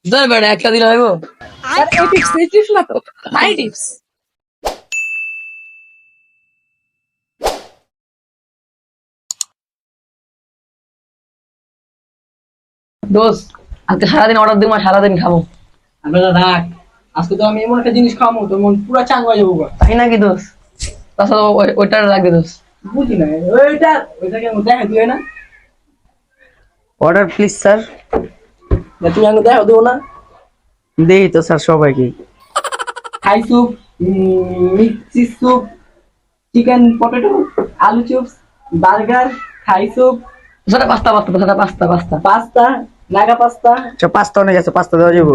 ধর বেটা একটা দিলে হইব। স্যার এই টিপস না তো, মাই টিপস। দোস্ত আজকে সারাদিন অর্ডার দিব, সারাদিন খাবো। আমরা রাখ, আজকে তো আমি এমন একটা জিনিস খাবো তোর মন পুরা চাঙ্গ হয়ে যাবো। তাই নাকি দোস্ত? তাছাড়া ওইটা লাগবে দোস্ত। বুঝি না ওইটাকে দেখা দিও না। Order please sir. তুমি আমাকে দেখা দিও না। দেই তো স্যার সবাইকে। থাই স্যুপ, মিক্সি স্যুপ, চিকেন পটেটো, আলু চিপস, বার্গার, থাই স্যুপ, সেটা পাস্তা পাস্তা সেটা pasta pasta pasta, Naga pasta, আচ্ছা পাস্তা অনেক আছে, পাস্তা দেওয়া যাবো।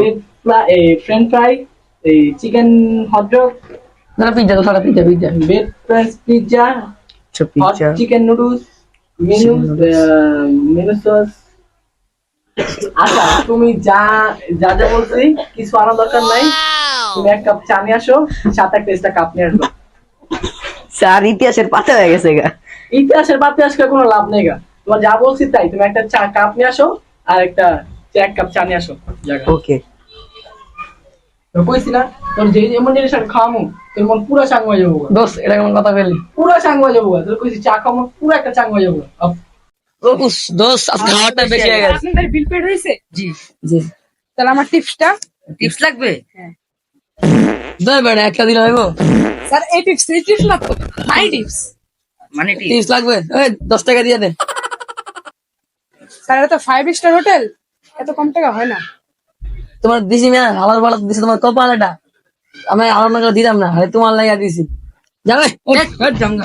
ফ্রেঞ্চ ফ্রাই, এই চিকেন হটডগ, সেটা পিজ্জা তো সেটা পিজ্জা পিজ্জা বেড ফ্রেঞ্চ পিৎজা, আচ্ছা hot pizza. Chicken noodles, menu menu sauce. আচ্ছা তুমি যা যা যা বলছি কিছু আনার দরকার নাই। তুমি এক কাপ চা নিয়ে আসো, সাথে একটা এক্সট্রা কাপ নিয়ে আসো। স্যার ইতিহাসের পাতা হয়ে গেছে গা। ইতিহাসের বাদ দিয়ে আজকে কোনো লাভ নেই গা। তোমার যা বলছি তাই, তুমি একটা চা কাপ নিয়ে আসো আর একটা এক কাপ চা নিয়ে আসো। জায়গা ওকে। কইছি না তোর যে এমন জিনিস আমি খাওয়ামু তোর মন পুরা চাঙ্গ হয়ে যাবো। দোস্ত এটা কেমন কথা বললি? পুরা চাঙ্গ হয়ে যাবো তোর কইছি চা খাওয়ামু পুরা একটা চাঙ্গ হয়ে যাবো। দোস্ত আজকে খাবারটা বেশি হয়ে গেছে। আপনাদের বিল পেড হয়েছে? জি জি। তাহলে আমার টিপসটা। টিপস লাগবে? হ্যাঁ। ধর বেটা একটা দিলে হইব। স্যার এই টিপস না তো, মাই টিপস। মানে টিপস লাগবে? ওই 10 টাকা দিয়ে দে। স্যার এটা তো 5 স্টার হোটেল, এত কম টাকা হয় না। তোমার দিছি না আলার বালা দিছি, তোমার কপাল এটা। আমি আলার না দিতাম না, তোমার লাগিয়া দিছি। যাবে জামগা।